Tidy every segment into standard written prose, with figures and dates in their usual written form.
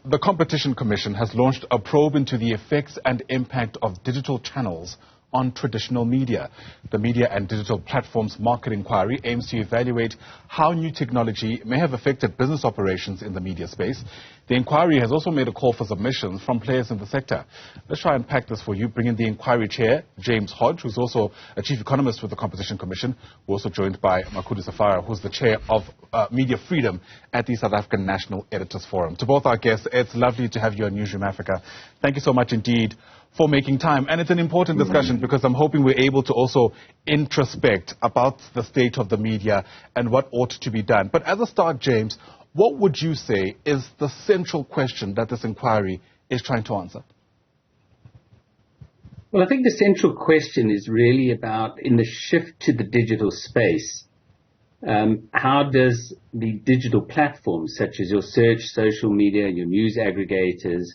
The Competition Commission has launched a probe into the effects and impact of digital channels on traditional media. The Media and Digital Platforms Market Inquiry aims to evaluate how new technology may have affected business operations in the media space. The inquiry has also made a call for submissions from players in the sector. Let's try and unpack this for you. Bring in the inquiry chair, James Hodge, who's also a chief economist with the Competition Commission. We're also joined by Makhudu Sefara, who's the chair of Media Freedom at the South African National Editors Forum. To both our guests, it's lovely to have you on Newzroom Afrika. Thank you so much indeed for making time. And it's an important discussion because I'm hoping we're able to also introspect about the state of the media and what ought to be done. But as a start, James, what would you say is the central question that this inquiry is trying to answer? Well, I think the central question is really about, in the shift to the digital space, how does the digital platforms such as your search, social media, your news aggregators,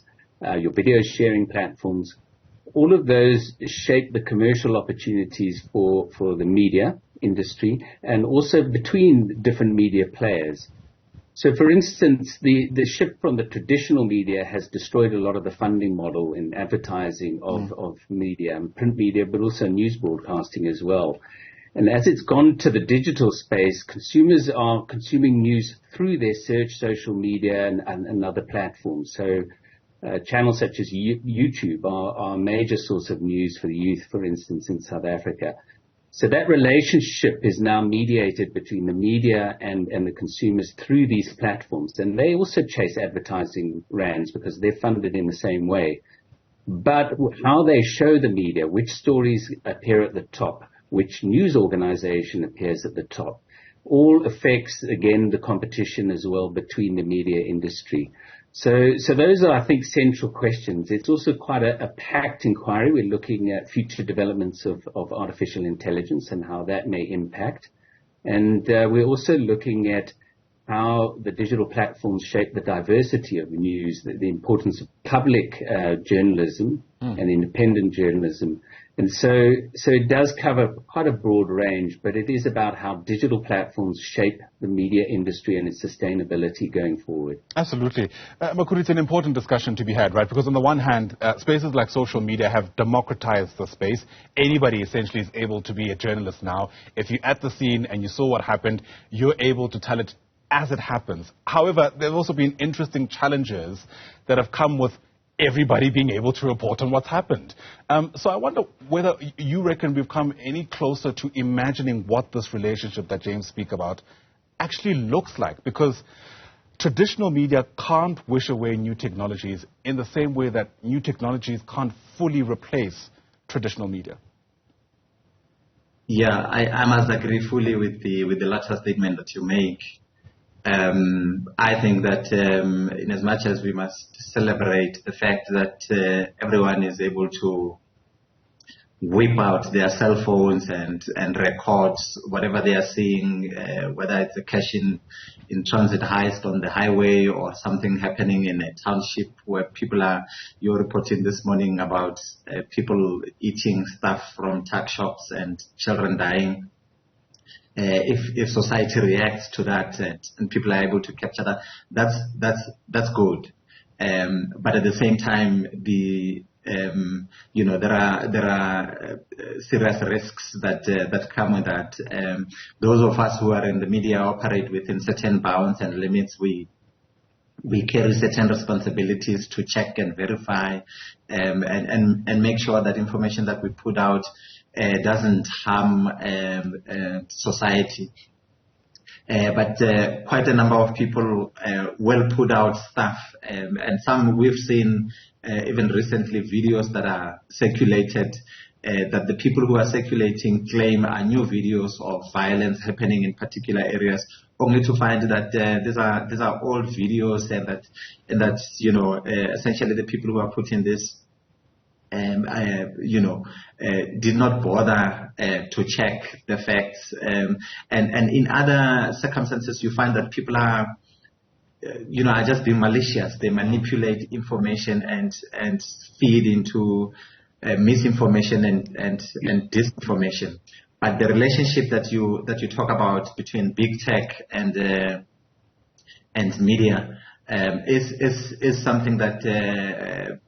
your video sharing platforms, all of those shape the commercial opportunities for the media industry and also between different media players. So, for instance, the shift from the traditional media has destroyed a lot of the funding model in advertising of media and print media, but also news broadcasting as well. And as it's gone to the digital space, consumers are consuming news through their search, social media, and other platforms. So channels such as YouTube are a major source of news for the youth, for instance, in South Africa. So that relationship is now mediated between the media and the consumers through these platforms. And they also chase advertising rands because they're funded in the same way. But how they show the media, which stories appear at the top, which news organization appears at the top, all affects, again, the competition as well between the media industry. So those are, I think, central questions. It's also quite a packed inquiry. We're looking at future developments of artificial intelligence and how that may impact. And we're also looking at how the digital platforms shape the diversity of news, the importance of public journalism and independent journalism. And so it does cover quite a broad range, but it is about how digital platforms shape the media industry and its sustainability going forward. Absolutely. Makhudu, it's an important discussion to be had, right? Because on the one hand, spaces like social media have democratized the space. Anybody essentially is able to be a journalist now. If you're at the scene and you saw what happened, you're able to tell it as it happens. However, there have also been interesting challenges that have come with everybody being able to report on what's happened. So I wonder whether you reckon we've come any closer to imagining what this relationship that James speaks about actually looks like. Because traditional media can't wish away new technologies in the same way that new technologies can't fully replace traditional media. Yeah, I must agree fully with the latter statement that you make. I think that in as much as we must celebrate the fact that everyone is able to whip out their cell phones and record whatever they are seeing, whether it's a cash in transit heist on the highway or something happening in a township where you're reporting this morning about people eating stuff from tuck shops and children dying. If society reacts to that and people are able to capture that, that's good. But at the same time, there are serious risks that come with that. Those of us who are in the media operate within certain bounds and limits. We carry certain responsibilities to check and verify and make sure that information that we put out doesn't harm society. But quite a number of people will put out stuff, and some we've seen even recently videos that are circulated that the people who are circulating claim are new videos of violence happening in particular areas, only to find that these are old videos and that essentially the people who are putting this did not bother to check the facts. And in other circumstances, you find that people are just being malicious. They manipulate information and feed into misinformation and disinformation. But the relationship that you talk about between big tech and media, is something that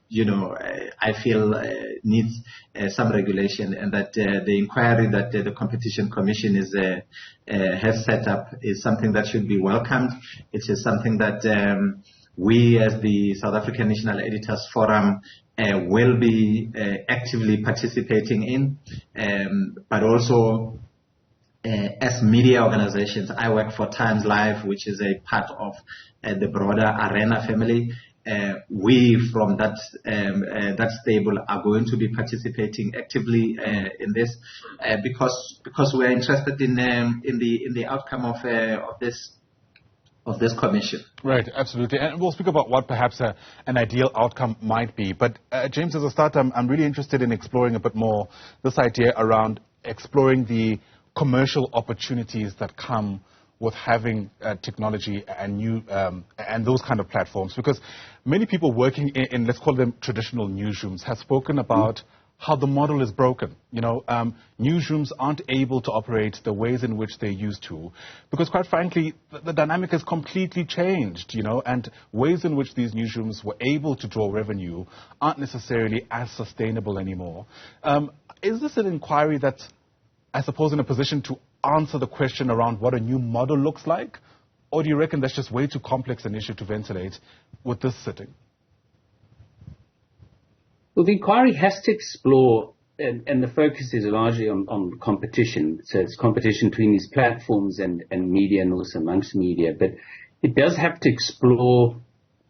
I feel needs some regulation, and that the inquiry that the Competition Commission has set up is something that should be welcomed. It is something that we, as the South African National Editors Forum, will be actively participating in, but also as media organizations. I work for Times Live, which is a part of the broader Arena family. We from that stable are going to be participating actively in this because we are interested in the outcome of this commission. Right, absolutely. And we'll speak about what perhaps an ideal outcome might be. But James, as a start, I'm really interested in exploring a bit more this idea around exploring the commercial opportunities that come with having technology and new and those kind of platforms, because many people working in let's call them traditional newsrooms have spoken about how the model is broken. Newsrooms aren't able to operate the ways in which they used to, because quite frankly, the dynamic has completely changed, and ways in which these newsrooms were able to draw revenue aren't necessarily as sustainable anymore. Is this an inquiry that's, I suppose, in a position to answer the question around what a new model looks like? Or do you reckon that's just way too complex an issue to ventilate with this sitting? Well, the inquiry has to explore, and the focus is largely on competition. So it's competition between these platforms and media, and also amongst media. But it does have to explore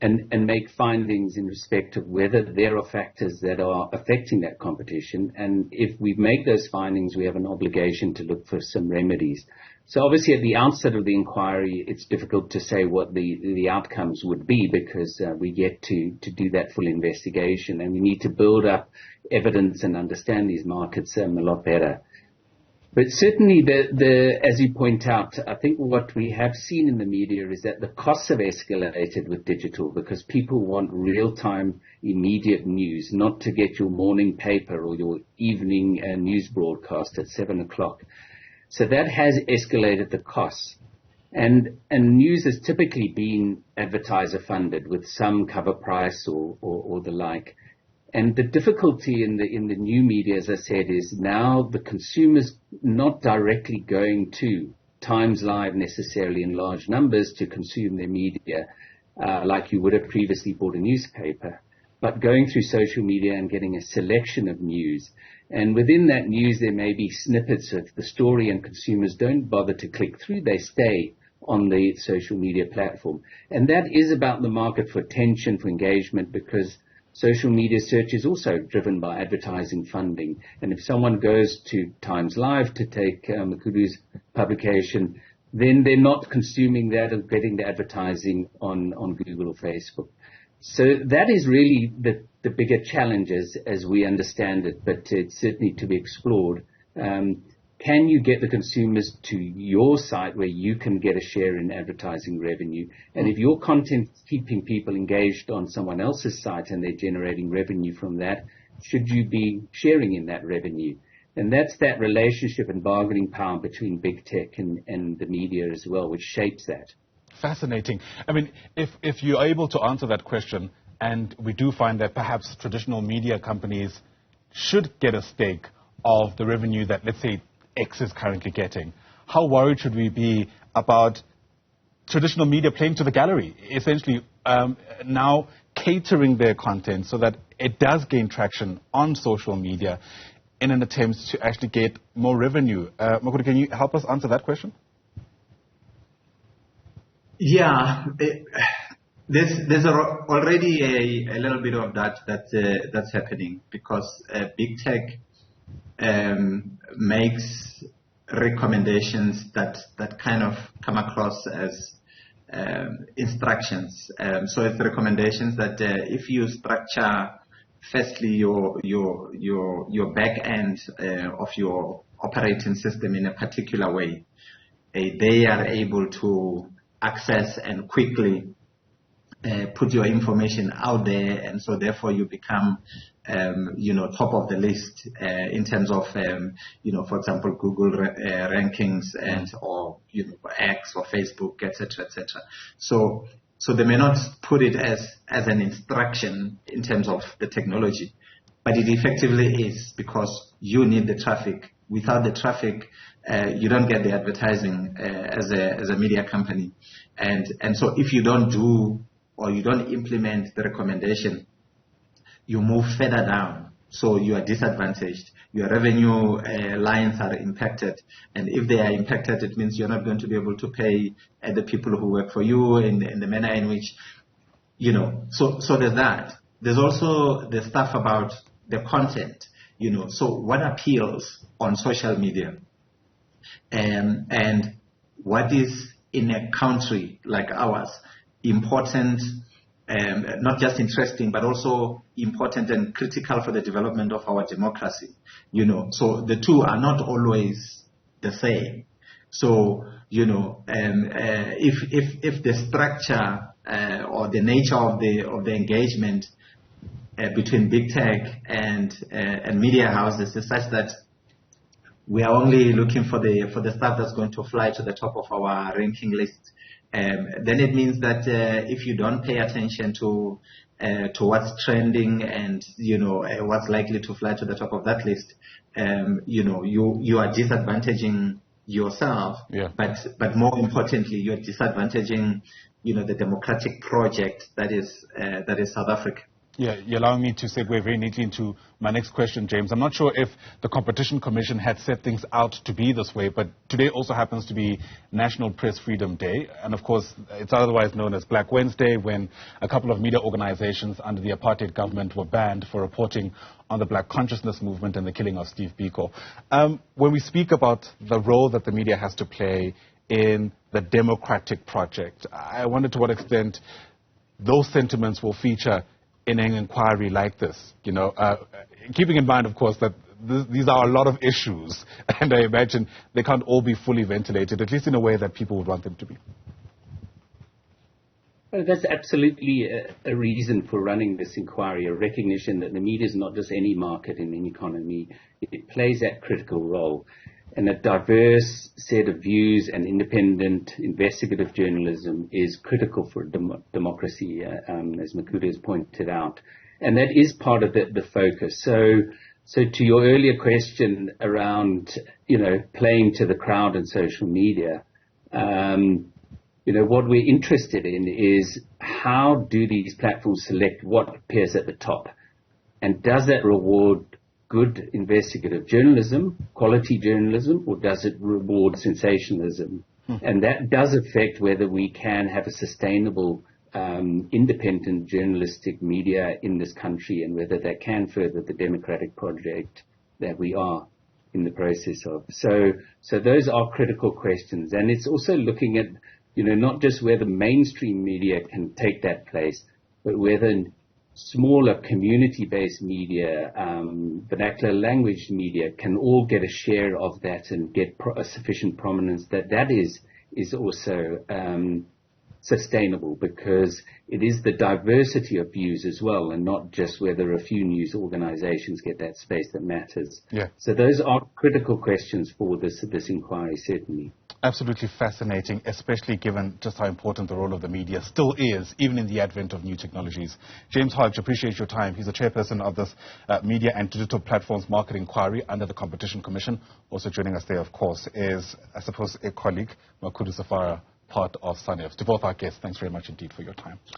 and make findings in respect of whether there are factors that are affecting that competition. And if we make those findings, we have an obligation to look for some remedies. So obviously at the outset of the inquiry, it's difficult to say what the outcomes would be, because we get to do that full investigation, and we need to build up evidence and understand these markets a lot better. But certainly, as you point out, I think what we have seen in the media is that the costs have escalated with digital, because people want real-time, immediate news, not to get your morning paper or your evening news broadcast at 7 o'clock. So that has escalated the costs. And news has typically been advertiser funded with some cover price or the like. And the difficulty in the new media, as I said, is now the consumer's not directly going to Times Live necessarily in large numbers to consume their media, like you would have previously bought a newspaper, but going through social media and getting a selection of news. And within that news, there may be snippets of the story, and consumers don't bother to click through. They stay on the social media platform. And that is about the market for attention, for engagement, because social media search is also driven by advertising funding. And if someone goes to Times Live to take Makhudu's publication, then they're not consuming that or getting the advertising on Google or Facebook. So that is really the bigger challenge as we understand it, but it's certainly to be explored. Can you get the consumers to your site where you can get a share in advertising revenue? And if your content is keeping people engaged on someone else's site and they're generating revenue from that, should you be sharing in that revenue? And that's that relationship and bargaining power between big tech and the media as well, which shapes that. Fascinating. I mean, if you're able to answer that question, and we do find that perhaps traditional media companies should get a stake of the revenue that, let's say, X is currently getting, how worried should we be about traditional media playing to the gallery, essentially now catering their content so that it does gain traction on social media in an attempt to actually get more revenue? Makhudu, can you help us answer that question? Yeah, there's already a little bit of that's happening, because big tech makes recommendations that kind of come across as instructions. So it's recommendations that if you structure firstly your back end of your operating system in a particular way, they are able to access and quickly put your information out there, and so therefore you become top of the list in terms of for example Google rankings and or X or Facebook, etc., etc. So So they may not put it as an instruction in terms of the technology, but it effectively is, because you need the traffic. Without the traffic, you don't get the advertising as a media company. And so if you don't do or you don't implement the recommendation, you move further down. So you are disadvantaged. Your revenue lines are impacted. And if they are impacted, it means you're not going to be able to pay the people who work for you in the manner in which, so there's that. There's also the stuff about the content, so what appeals on social media, and what is in a country like ours important, not just interesting, but also important and critical for the development of our democracy. So the two are not always the same. So, if the structure or the nature of the engagement between big tech and media houses is such that we are only looking for the stuff that's going to fly to the top of our ranking list, then it means that if you don't pay attention to what's trending and what's likely to fly to the top of that list, you are disadvantaging yourself. Yeah. But more importantly, you're disadvantaging the democratic project that is South Africa. Yeah, you're allowing me to segue very neatly into my next question, James. I'm not sure if the Competition Commission had set things out to be this way, but today also happens to be National Press Freedom Day. And of course, it's otherwise known as Black Wednesday, when a couple of media organizations under the apartheid government were banned for reporting on the Black consciousness movement and the killing of Steve Biko. When we speak about the role that the media has to play in the democratic project, I wonder to what extent those sentiments will feature in an inquiry like this, keeping in mind, of course, that these are a lot of issues, and I imagine they can't all be fully ventilated, at least in a way that people would want them to be. Well, that's absolutely a reason for running this inquiry, a recognition that the media is not just any market in an economy. It plays that critical role. And a diverse set of views and independent investigative journalism is critical for democracy, as Makhudu has pointed out. And that is part of the focus. So to your earlier question around, playing to the crowd and social media, what we're interested in is how do these platforms select what appears at the top? And does that reward good investigative journalism, quality journalism, or does it reward sensationalism? And that does affect whether we can have a sustainable, independent journalistic media in this country, and whether that can further the democratic project that we are in the process of. So those are critical questions. And it's also looking at, not just whether mainstream media can take that place, but whether smaller community-based media, vernacular language media can all get a share of that and get a sufficient prominence that is also sustainable, because it is the diversity of views as well, and not just whether a few news organizations get that space that matters. Yeah. So those are critical questions for this inquiry, certainly. Absolutely fascinating, especially given just how important the role of the media still is, even in the advent of new technologies. James Hodge, appreciate your time. He's the chairperson of this Media and Digital Platforms Market Inquiry under the Competition Commission. Also joining us there, of course, is, I suppose, a colleague, Makhudu Sefara, part of SANEF. To both our guests, thanks very much indeed for your time.